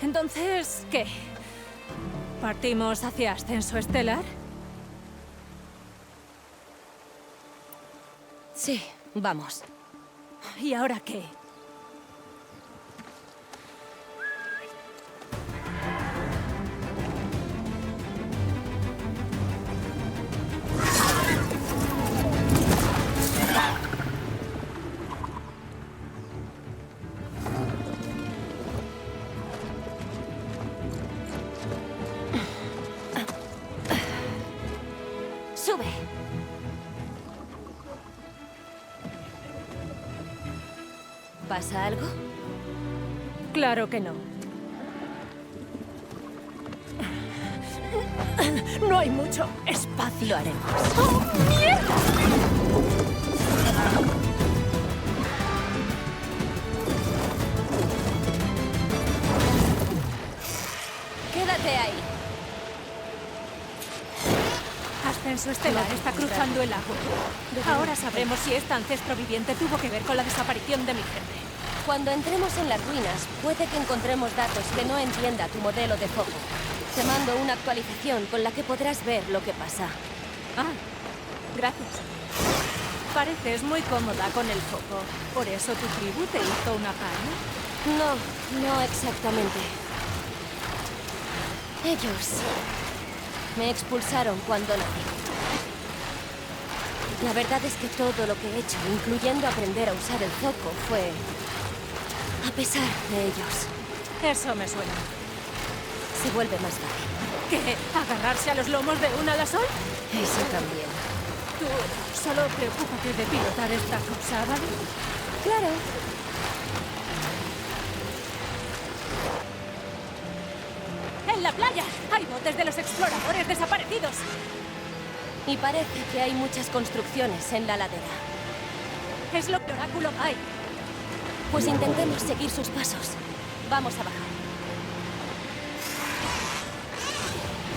Entonces, ¿qué? ¿Partimos hacia Ascenso Estelar? Sí, vamos. ¿Y ahora qué? ¡Sube! ¿Pasa algo? Claro que no. No hay mucho espacio. Lo haremos. ¡Oh, mierda! Quédate ahí. Ascenso Estelar está cruzando el lago. Ahora sabremos si este ancestro viviente tuvo que ver con la desaparición de mi gente. Cuando entremos en las ruinas, puede que encontremos datos que no entienda tu modelo de foco. Te mando una actualización con la que podrás ver lo que pasa. Ah, gracias. Pareces muy cómoda con el foco. ¿Por eso tu tribu te hizo una paña? No exactamente. Ellos me expulsaron cuando nací. La verdad es que todo lo que he hecho, incluyendo aprender a usar el foco, fue a pesar de ellos. Eso me suena. Se vuelve más fácil. ¿Qué? ¿Agarrarse a los lomos de un alasol? Eso también. Tú solo preocúpate de pilotar esta cosa, ¿vale? Claro. ¡En la playa! ¡Hay botes de los exploradores desaparecidos! Y parece que hay muchas construcciones en la ladera. Es lo que Oráculo hay. Pues intentemos seguir sus pasos. Vamos a bajar.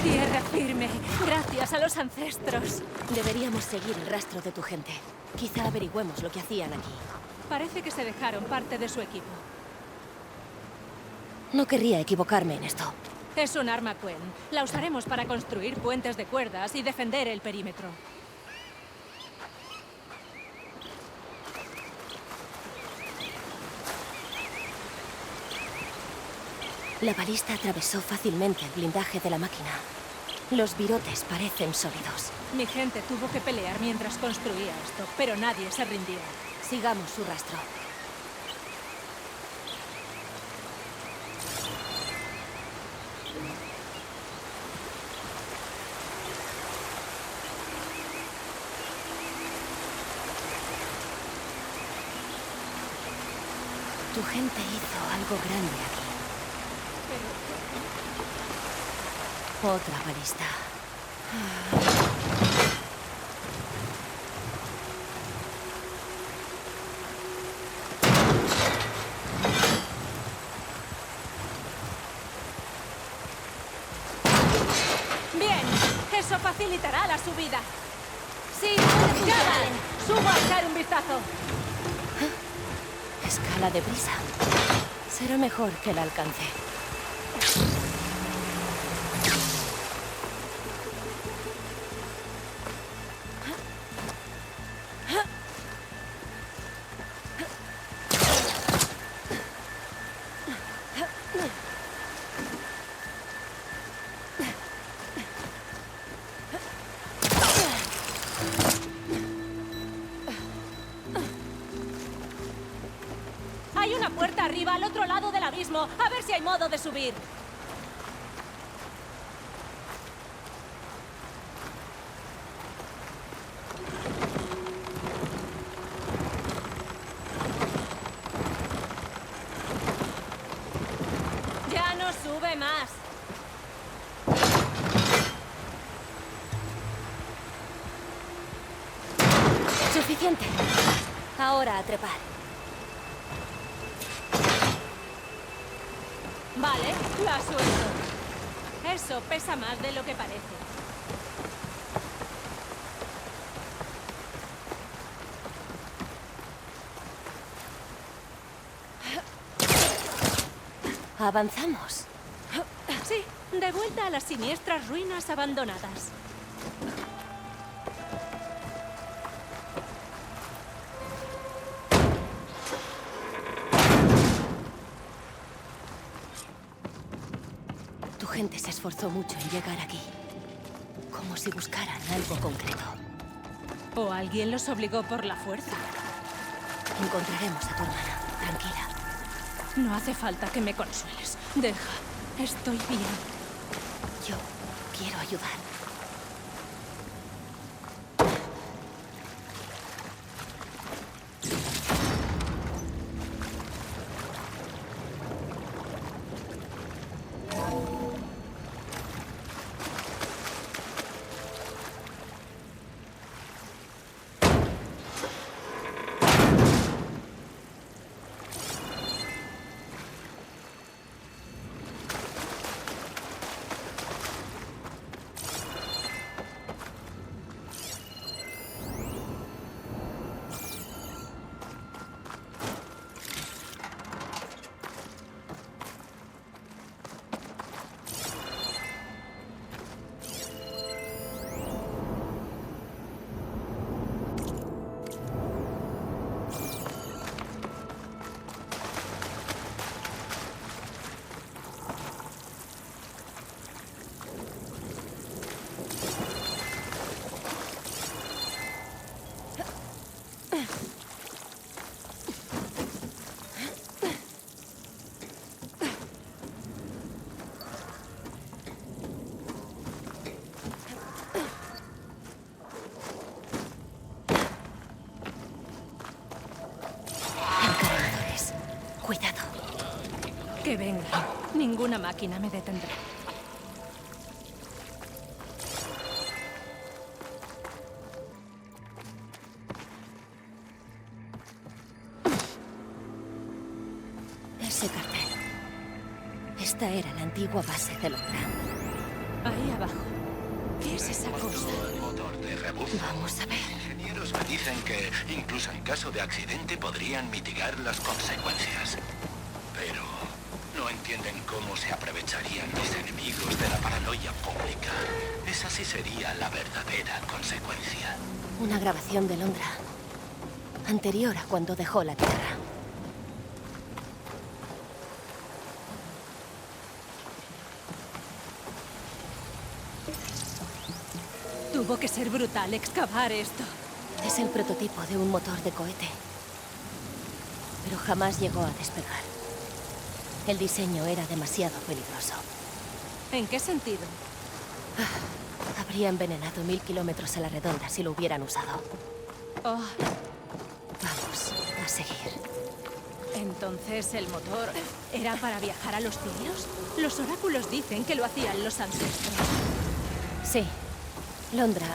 Tierra firme, gracias a los ancestros. Deberíamos seguir el rastro de tu gente. Quizá averigüemos lo que hacían aquí. Parece que se dejaron parte de su equipo. No querría equivocarme en esto. Es un arma Quen. La usaremos para construir puentes de cuerdas y defender el perímetro. La balista atravesó fácilmente el blindaje de la máquina. Los virotes parecen sólidos. Mi gente tuvo que pelear mientras construía esto, pero nadie se rindió. Sigamos su rastro. Tu gente hizo algo grande aquí. Otra balista. Bien, eso facilitará la subida. Sí, ¡Ya vale! ¡Subo a echar un vistazo! escala de brisa. Será mejor que la alcance. Hay una puerta arriba al otro lado del abismo. A ver si hay modo de subir. Ya no sube más. Suficiente. Ahora a trepar. Vale, la suelto. Eso pesa más de lo que parece. Avanzamos. Sí, de vuelta a las siniestras ruinas abandonadas. Tu gente se esforzó mucho en llegar aquí. Como si buscaran algo concreto. O alguien los obligó por la fuerza. Encontraremos a tu hermana. Tranquila. No hace falta que me consueles. Deja. Estoy bien. Yo quiero ayudar. Encargadores. Cuidado. Que venga. Ninguna máquina me detendrá. Ese cartel. Esta era la antigua base de Londra. Ahí abajo. ¿Qué es esa cosa? El motor de rebufo. Vamos a ver. Ingenieros me dicen que, incluso en caso de accidente, podrían mitigar las consecuencias. Pero no entienden cómo se aprovecharían mis enemigos de la paranoia pública. Esa sí sería la verdadera consecuencia. Una grabación de Londra. Anterior a cuando dejó la Tierra. Tuvo que ser brutal excavar esto. Es el prototipo de un motor de cohete. Pero jamás llegó a despegar. El diseño era demasiado peligroso. ¿En qué sentido? Habría envenenado 1000 kilómetros a la redonda si lo hubieran usado. Oh, Vamos a seguir. entonces el motor era para viajar a los cielos. Los oráculos dicen que lo hacían los ancestros. Sí. Londra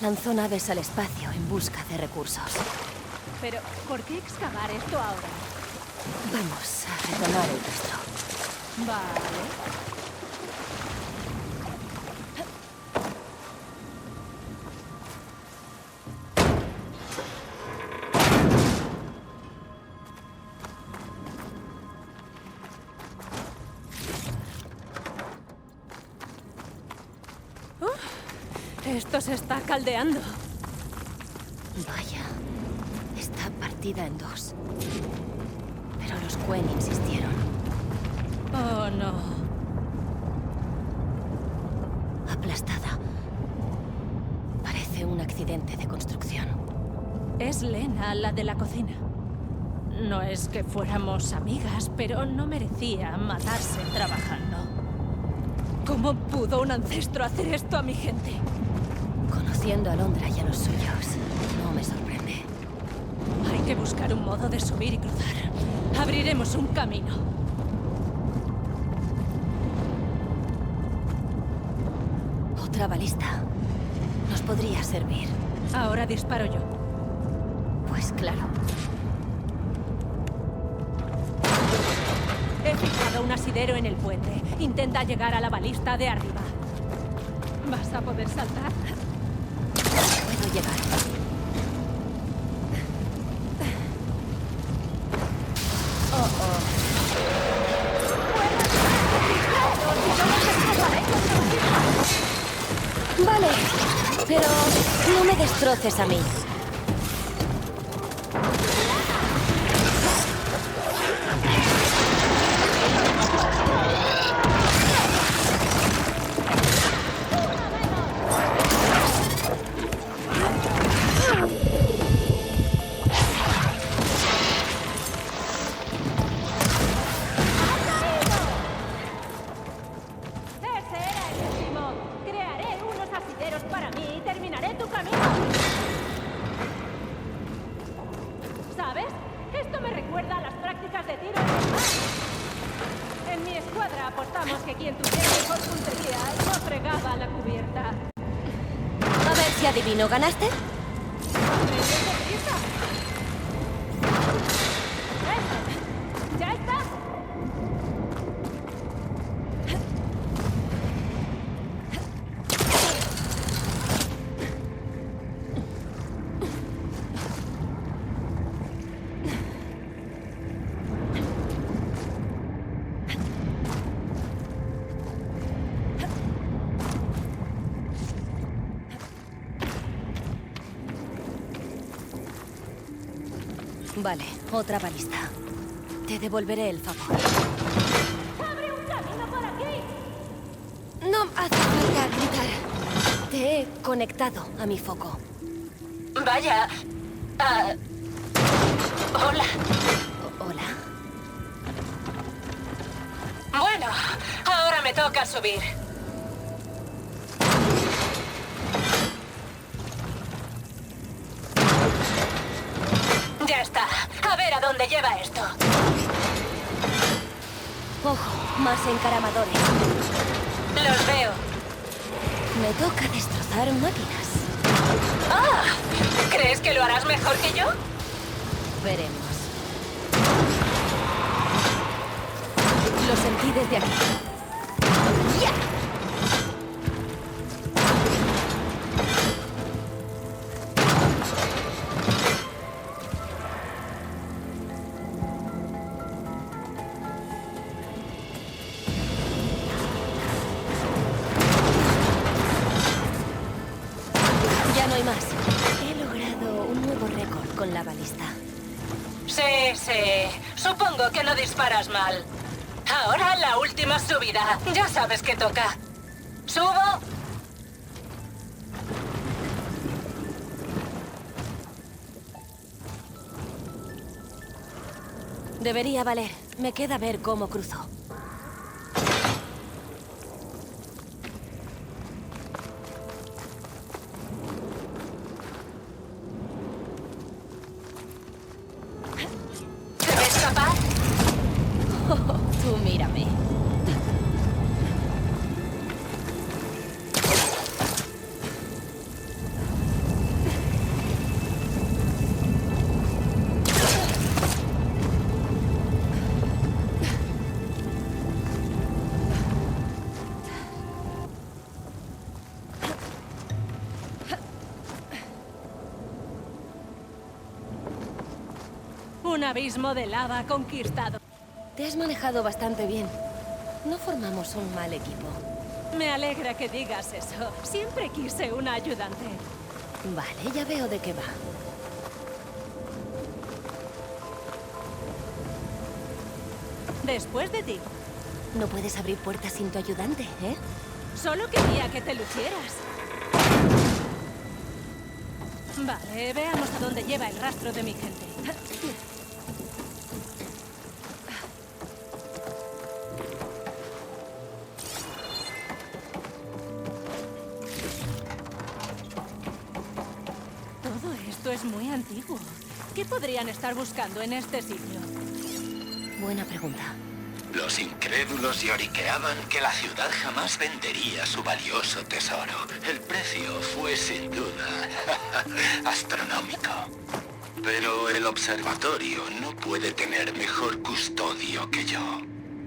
lanzó naves al espacio en busca de recursos. Pero, ¿por qué excavar esto ahora? Vamos a retomar el rastro. Vale. Esto se está caldeando. Vaya. Está partida en dos. Pero los Quen insistieron. Oh, no. Aplastada. Parece un accidente de construcción. Es Lena, la de la cocina. No es que fuéramos amigas, pero no merecía matarse trabajando. ¿Cómo pudo un ancestro hacer esto a mi gente? Conociendo a Londra y a los suyos, no me sorprende. Hay que buscar un modo de subir y cruzar. Abriremos un camino. Otra balista. Nos podría servir. Ahora disparo yo. Pues claro. He fijado un asidero en el puente. Intenta llegar a la balista de arriba. ¿Vas a poder saltar? Puedo llegar. ¡Fuera! No me destroces a mí. Apostamos que quien tuviera mejor puntería no fregaba la cubierta. A ver si adivino, ¿ganaste? ¡Eso! ¿Ya está? Vale, otra balista. Te devolveré el favor. ¡Abre un camino por aquí! No hace falta gritar. Te he conectado a mi foco. Vaya. Hola. Hola. Bueno, ahora me toca subir. Ya está. A ver a dónde lleva esto. Ojo, más encaramadores. Los veo. Me toca destrozar máquinas. ¡Ah! ¿Crees que lo harás mejor que yo? Veremos. Lo sentí desde aquí. ¡Ya! Ya no hay más. He logrado un nuevo récord con la balista. Sí, sí. Supongo que no disparas mal. Ahora la última subida. Ya sabes que toca. ¿Subo? Debería valer. Me queda ver cómo cruzo. ¿Te ves capaz? Tú mírame. Un abismo de lava conquistado. Te has manejado bastante bien. No formamos un mal equipo. Me alegra que digas eso. Siempre quise una ayudante. Vale, ya veo de qué va. Después de ti. No puedes abrir puertas sin tu ayudante, ¿eh? Solo quería que te lucieras. Vale, veamos a dónde lleva el rastro de mi gente. Todo esto es muy antiguo. ¿Qué podrían estar buscando en este sitio? Buena pregunta. Los incrédulos lloriqueaban que la ciudad jamás vendería su valioso tesoro. El precio fue sin duda astronómico. Pero el observatorio no puede tener mejor custodio que yo.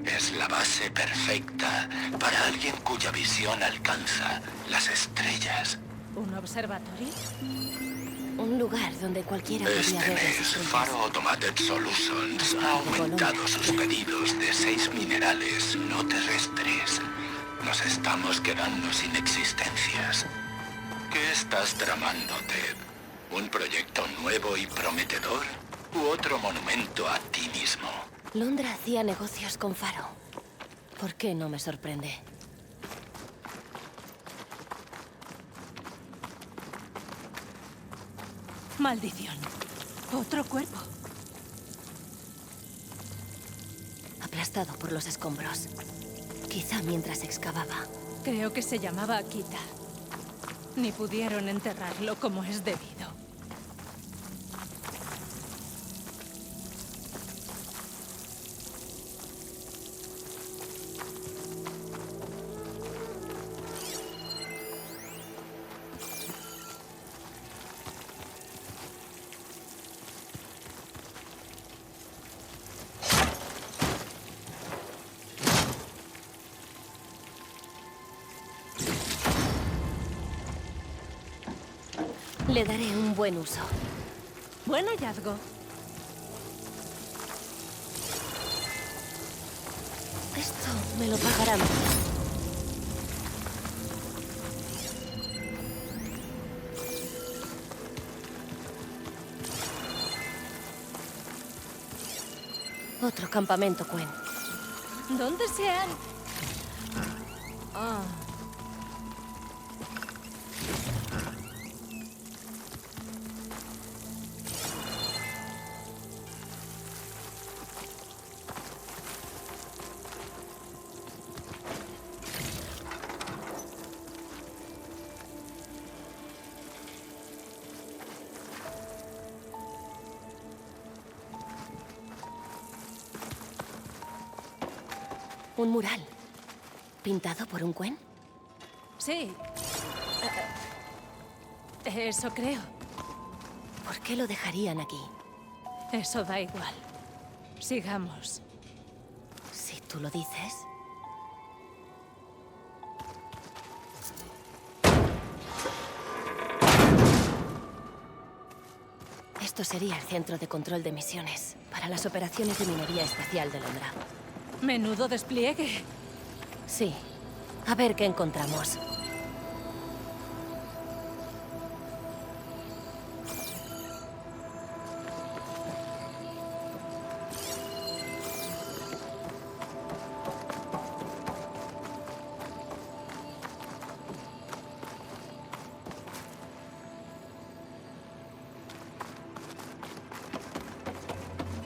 Es la base perfecta para alguien cuya visión alcanza las estrellas. ¿Un observatorio? Un lugar donde cualquiera podría Este ver las mes, estrellas. Faro Automated Solutions ha aumentado sus pedidos de 6 minerales no terrestres. Nos estamos quedando sin existencias. ¿Qué estás tramando, Ted? ¿Un proyecto nuevo y prometedor? ¿U otro monumento a ti mismo? Londra hacía negocios con Faro. ¿Por qué no me sorprende? Maldición. Otro cuerpo. Aplastado por los escombros. Quizá mientras excavaba. Creo que se llamaba Akita. Ni pudieron enterrarlo como es debido. Le daré un buen uso. Buen hallazgo. Esto me lo pagarán. Otro campamento, Quen. ¿Dónde se han...? Ah. Un mural. ¿Pintado por un Quen? Sí. Eso creo. ¿Por qué lo dejarían aquí? Eso da igual. Sigamos. Si tú lo dices. Esto sería el centro de control de misiones para las operaciones de minería espacial de Londra. Menudo despliegue. Sí. A ver qué encontramos.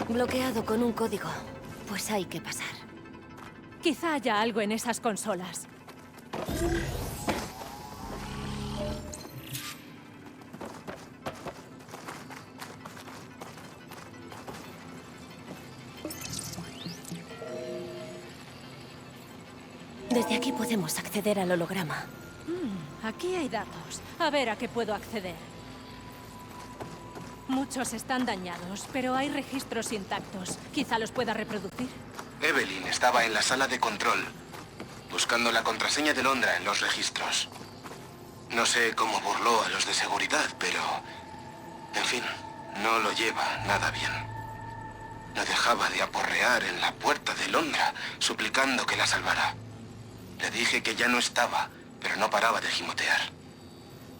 Bloqueado con un código. Pues hay que pasar. Quizá haya algo en esas consolas. Desde aquí podemos acceder al holograma. Aquí hay datos. A ver a qué puedo acceder. Muchos están dañados, pero hay registros intactos. Quizá los pueda reproducir. Evelyn estaba en la sala de control, buscando la contraseña de Londra en los registros. No sé cómo burló a los de seguridad, pero... En fin, no lo lleva nada bien. No dejaba de aporrear en la puerta de Londra, suplicando que la salvara. Le dije que ya no estaba, pero no paraba de gimotear.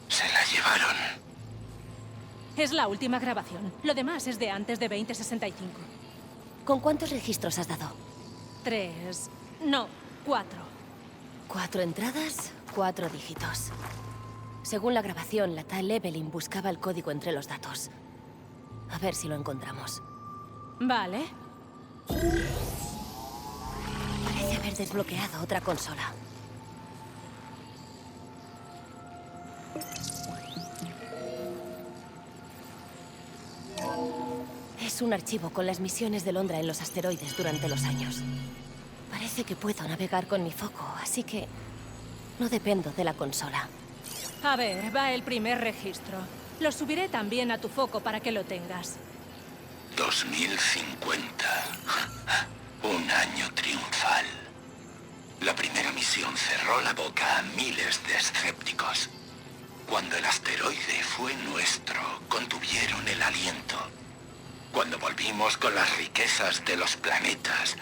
Se la llevaron. Es la última grabación. Lo demás es de antes de 2065. ¿Con cuántos registros has dado? 3... No, 4. 4 entradas, 4 dígitos. Según la grabación, la tal Evelyn buscaba el código entre los datos. A ver si lo encontramos. Vale. Parece haber desbloqueado otra consola. Es un archivo con las misiones de Londra en los asteroides durante los años. Parece que puedo navegar con mi foco, así que no dependo de la consola. A ver, va el primer registro. Lo subiré también a tu foco para que lo tengas. 2050. Un año triunfal. La primera misión cerró la boca a miles de escépticos. Cuando el asteroide fue nuestro, contuvieron el aliento. Cuando volvimos con las riquezas de los planetas,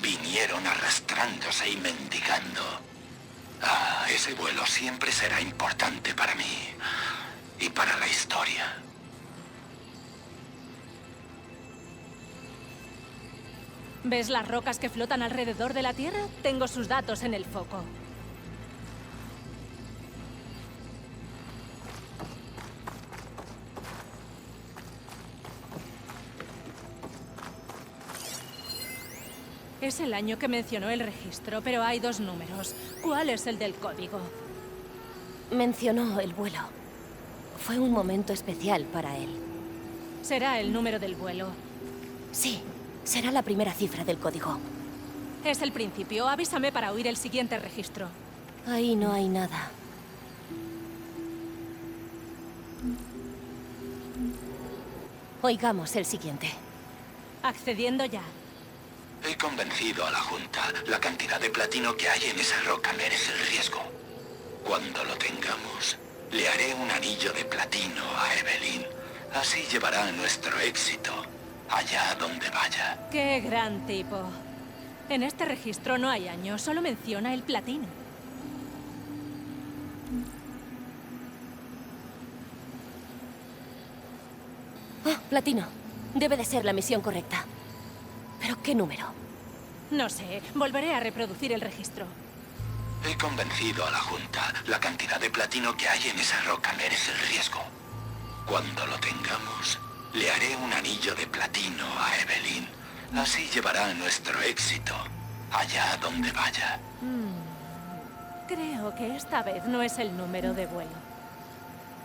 vinieron arrastrándose y mendigando. Ese vuelo siempre será importante para mí y para la historia. ¿Ves las rocas que flotan alrededor de la Tierra? Tengo sus datos en el foco. Es el año que mencionó el registro, pero hay 2 números. ¿Cuál es el del código? Mencionó el vuelo. Fue un momento especial para él. Será el número del vuelo. Sí, será la primera cifra del código. Es el principio. Avísame para oír el siguiente registro. Ahí no hay nada. Oigamos el siguiente. Accediendo ya. He convencido a la Junta. La cantidad de platino que hay en esa roca merece el riesgo. Cuando lo tengamos, le haré un anillo de platino a Evelyn. Así llevará nuestro éxito allá donde vaya. ¡Qué gran tipo! En este registro no hay año, solo menciona el platino. Oh, platino. Debe de ser la misión correcta. ¿Pero qué número? No sé, volveré a reproducir el registro. He convencido a la Junta. La cantidad de platino que hay en esa roca merece el riesgo. Cuando lo tengamos, le haré un anillo de platino a Evelyn. Así llevará nuestro éxito allá donde vaya. Creo que esta vez no es el número de vuelo.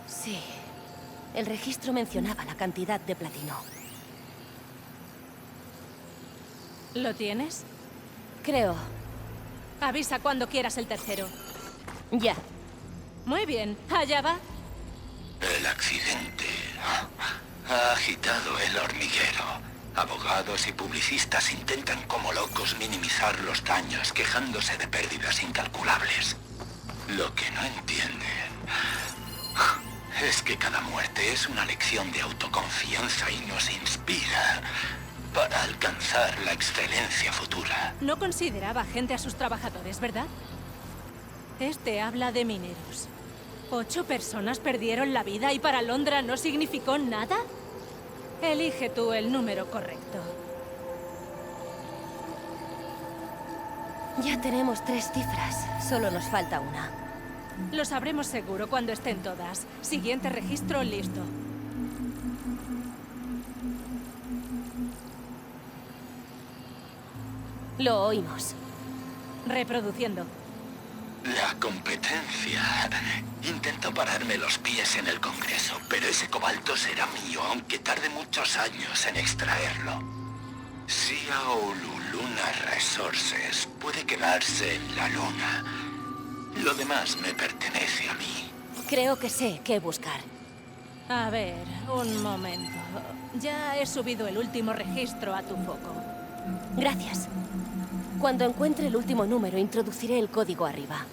Sí. El registro mencionaba la cantidad de platino. ¿Lo tienes? Creo. Avisa cuando quieras el tercero. Ya. Muy bien, allá va. El accidente ha agitado el hormiguero. Abogados y publicistas intentan como locos minimizar los daños, quejándose de pérdidas incalculables. Lo que no entienden es que cada muerte es una lección de autoconfianza y nos inspira para alcanzar la excelencia futura. No consideraba gente a sus trabajadores, ¿verdad? Este habla de mineros. 8 personas perdieron la vida y para Londra no significó nada. Elige tú el número correcto. Ya tenemos 3 cifras. Solo nos falta una. Lo sabremos seguro cuando estén todas. Siguiente registro listo. Lo oímos. Reproduciendo. La competencia. Intento pararme los pies en el Congreso, pero ese cobalto será mío, aunque tarde muchos años en extraerlo. Xiaolu Lunar Resources puede quedarse en la luna. Lo demás me pertenece a mí. Creo que sé qué buscar. A ver, un momento. Ya he subido el último registro a tu foco. Gracias. Cuando encuentre el último número, introduciré el código arriba.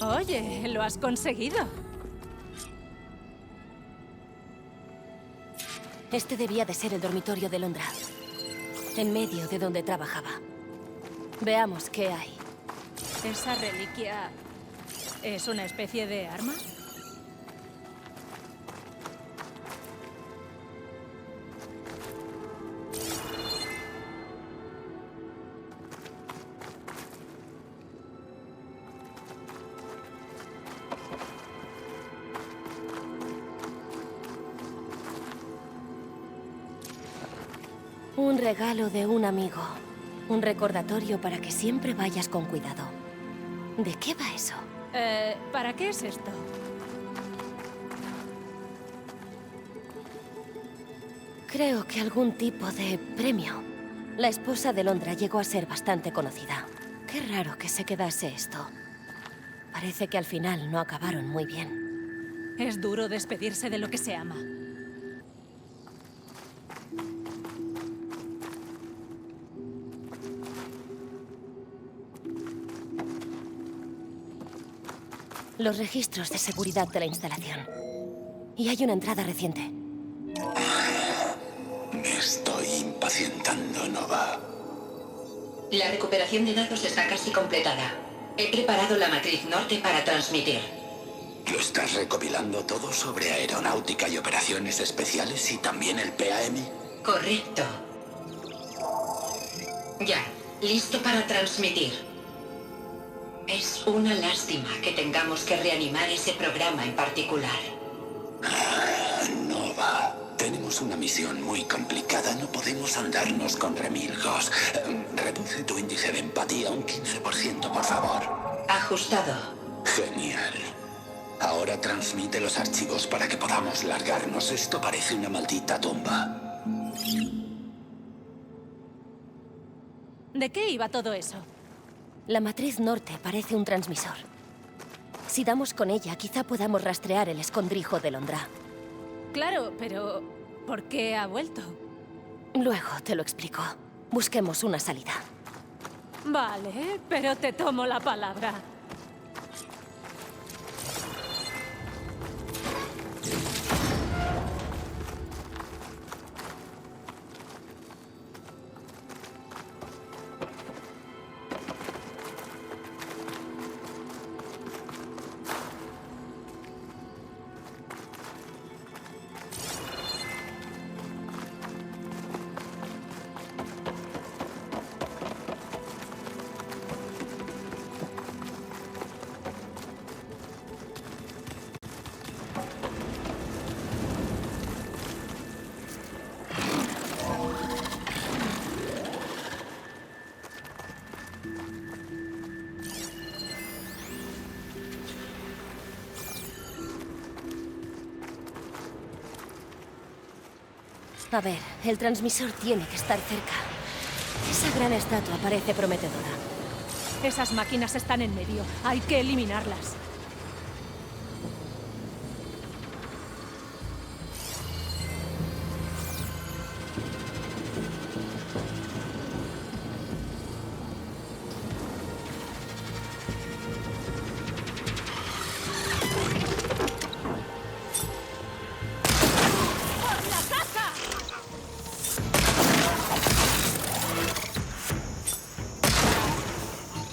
Oye, lo has conseguido. Este debía de ser el dormitorio de Londra, en medio de donde trabajaba. Veamos qué hay. ¿Esa reliquia es una especie de arma? Un regalo de un amigo. Un recordatorio para que siempre vayas con cuidado. ¿De qué va eso? ¿Para qué es esto? Creo que algún tipo de premio. La esposa de Londra llegó a ser bastante conocida. Qué raro que se quedase esto. Parece que al final no acabaron muy bien. Es duro despedirse de lo que se ama. Los registros de seguridad de la instalación. Y hay una entrada reciente. Me estoy impacientando, Nova. La recuperación de datos está casi completada. He preparado la matriz norte para transmitir. ¿Lo estás recopilando todo sobre aeronáutica y operaciones especiales y también el PAM? Correcto. Ya, listo para transmitir. Es una lástima que tengamos que reanimar ese programa en particular. Nova, tenemos una misión muy complicada. No podemos andarnos con remilgos. Reduce tu índice de empatía un 15%, por favor. Ajustado. Genial. Ahora transmite los archivos para que podamos largarnos. Esto parece una maldita tumba. ¿De qué iba todo eso? La matriz norte parece un transmisor. Si damos con ella, quizá podamos rastrear el escondrijo de Londra. Claro, pero ¿por qué ha vuelto? Luego te lo explico. Busquemos una salida. Vale, pero te tomo la palabra. A ver, el transmisor tiene que estar cerca. Esa gran estatua parece prometedora. Esas máquinas están en medio. Hay que eliminarlas.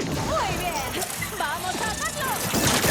¡Muy bien! ¡Vamos a hacerlo!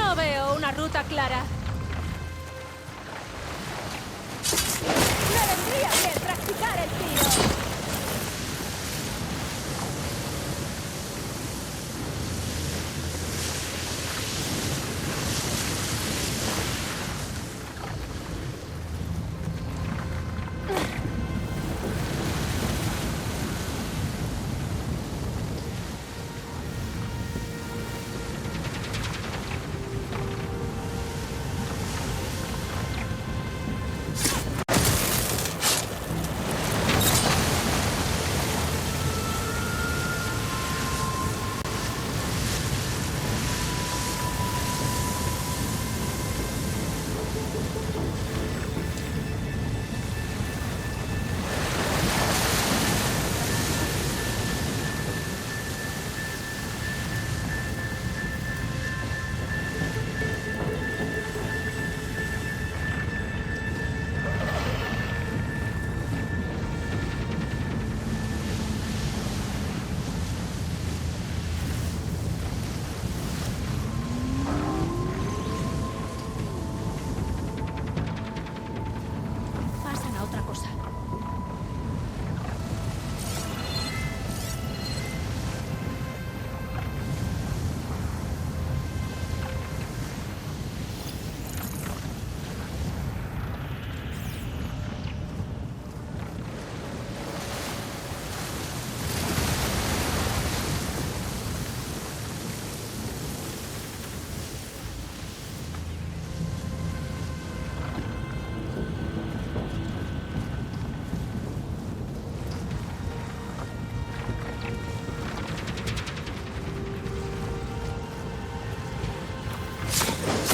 No veo una ruta clara. Me vendría bien practicar el tiro. Pasan a otra cosa.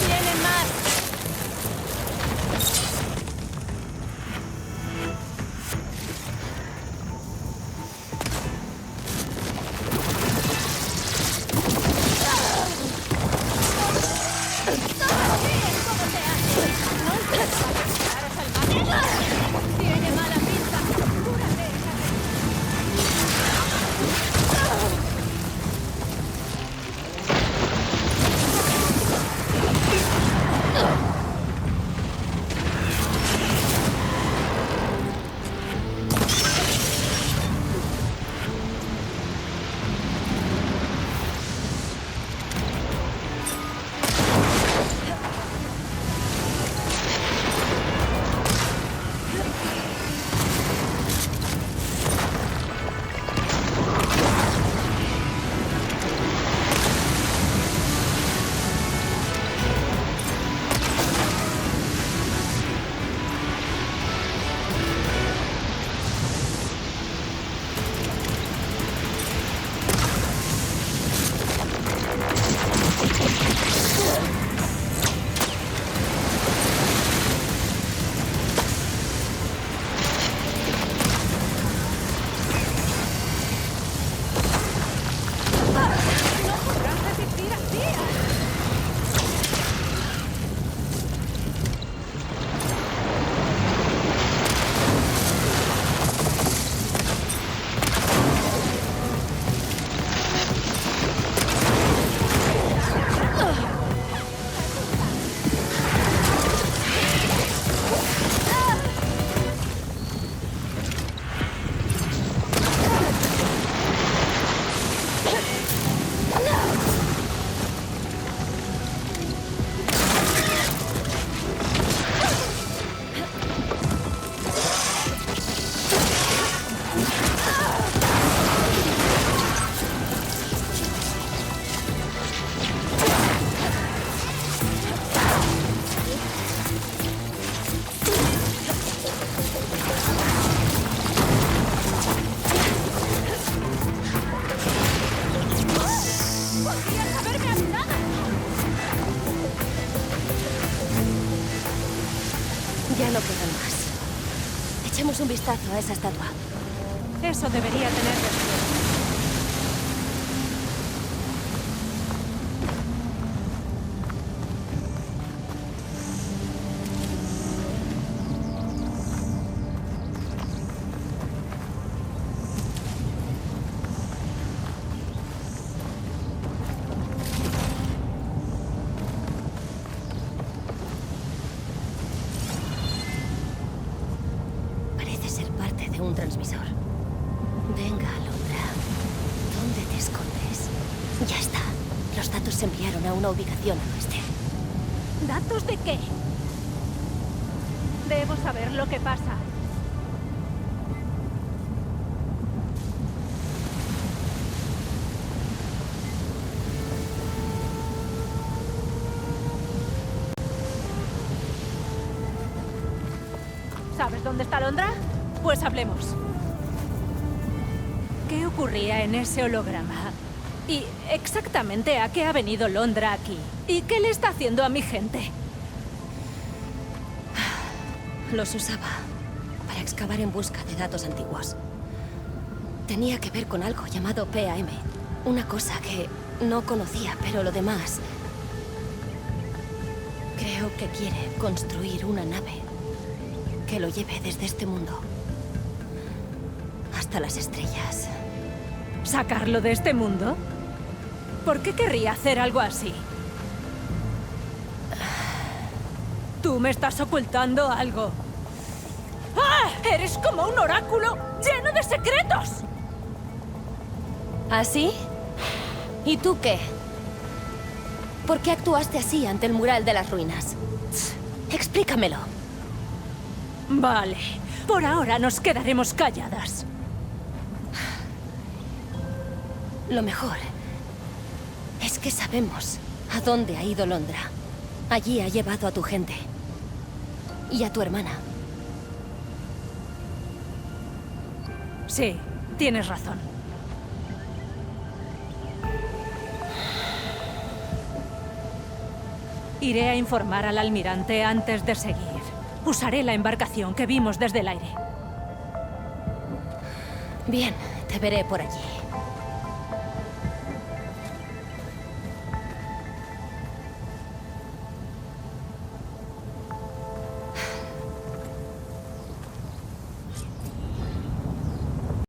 ¡Tienen más! Tiene mala pinta. Cúrate esa Ya no quedan más. Echemos un vistazo a esa estatua. Eso debería tener respeto. un transmisor. Venga, Alondra. ¿Dónde te escondes? Ya está. Los datos se enviaron a una ubicación al oeste. ¿Datos de qué? Debo saber lo que pasa. ¿Sabes dónde está Londra? Pues hablemos. ¿Qué ocurría en ese holograma? ¿Y exactamente a qué ha venido Londra aquí? ¿Y qué le está haciendo a mi gente? Los usaba para excavar en busca de datos antiguos. Tenía que ver con algo llamado PAM. Una cosa que no conocía, pero lo demás... Creo que quiere construir una nave que lo lleve desde este mundo hasta las estrellas. ¿Sacarlo de este mundo? ¿Por qué querría hacer algo así? Tú me estás ocultando algo. ¡Ah! ¡Eres como un oráculo lleno de secretos! ¿Así? ¿Y tú qué? ¿Por qué actuaste así ante el mural de las ruinas? Explícamelo. Vale. Por ahora nos quedaremos calladas. Lo mejor es que sabemos a dónde ha ido Londra. Allí ha llevado a tu gente. Y a tu hermana. Sí, tienes razón. Iré a informar al almirante antes de seguir. Usaré la embarcación que vimos desde el aire. Bien, te veré por allí.